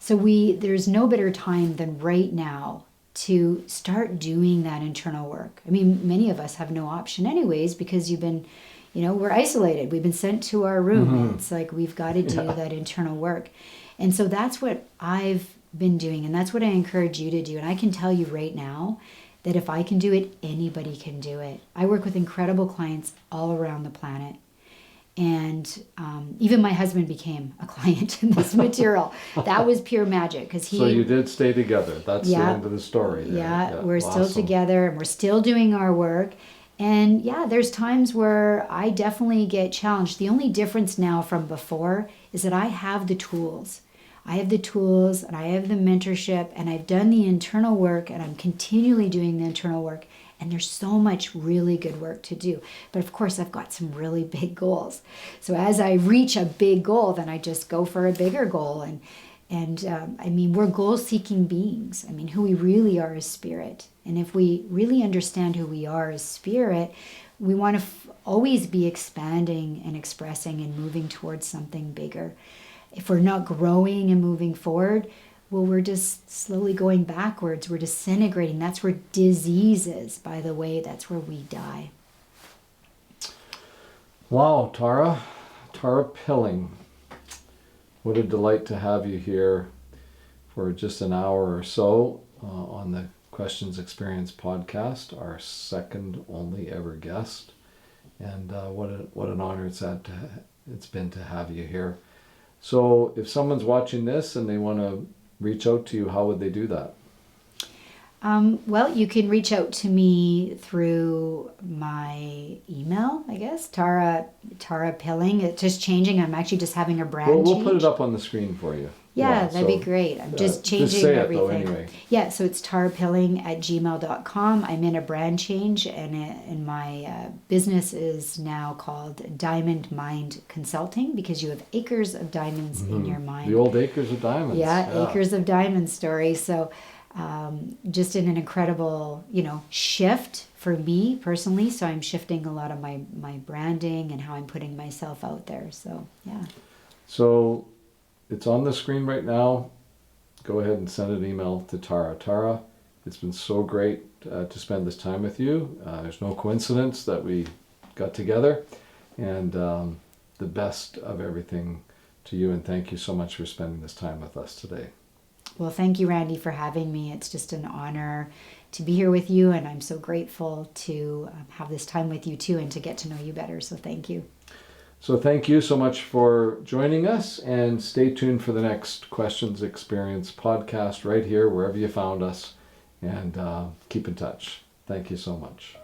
So there's no better time than right now to start doing that internal work. I mean, many of us have no option anyways, because we're isolated. We've been sent to our room. Mm-hmm. It's like we've got to do that internal work. And so that's what I've been doing, and that's what I encourage you to do. And I can tell you right now that if I can do it, anybody can do it. I work with incredible clients all around the planet. And even my husband became a client in this material. That was pure magic, because So you did stay together. That's the end of the story. Yeah, we're still together, and we're still doing our work. And there's times where I definitely get challenged. The only difference now from before is that I have the tools. I have the tools, and I have the mentorship, and I've done the internal work, and I'm continually doing the internal work. And there's so much really good work to do. But of course, I've got some really big goals. So as I reach a big goal, then I just go for a bigger goal. And I mean, we're goal-seeking beings. I mean, who we really are is spirit. And if we really understand who we are as spirit, we want to always be expanding and expressing and moving towards something bigger. If we're not growing and moving forward, well, we're just slowly going backwards. We're disintegrating. That's where disease is, by the way. That's where we die. Wow, Tara Pilling. What a delight to have you here for just an hour or so on the Questions Experience podcast, our second only ever guest. And what an honor it's been to have you here. So if someone's watching this and they want to reach out to you, how would they do that? Well, you can reach out to me through my email, I guess, Tara Pilling. It's just changing. I'm actually just having a brand change. We'll put it up on the screen for you. Yeah, that'd be great. I'm just changing just say everything. It though, anyway. Yeah, so it's tarapilling@gmail.com. I'm in a brand change, and my business is now called Diamond Mind Consulting, because you have acres of diamonds in your mind. The old acres of diamonds. Yeah, acres of diamonds story. So just in an incredible, shift for me personally. So I'm shifting a lot of my branding and how I'm putting myself out there. So, yeah. So it's on the screen right now. Go ahead and send an email to Tara. Tara, it's been so great to spend this time with you. There's no coincidence that we got together, and the best of everything to you. And thank you so much for spending this time with us today. Well, thank you, Randy, for having me. It's just an honor to be here with you, and I'm so grateful to have this time with you too and to get to know you better. So thank you. So thank you so much for joining us, and stay tuned for the next Questions Experience podcast right here, wherever you found us, and keep in touch. Thank you so much.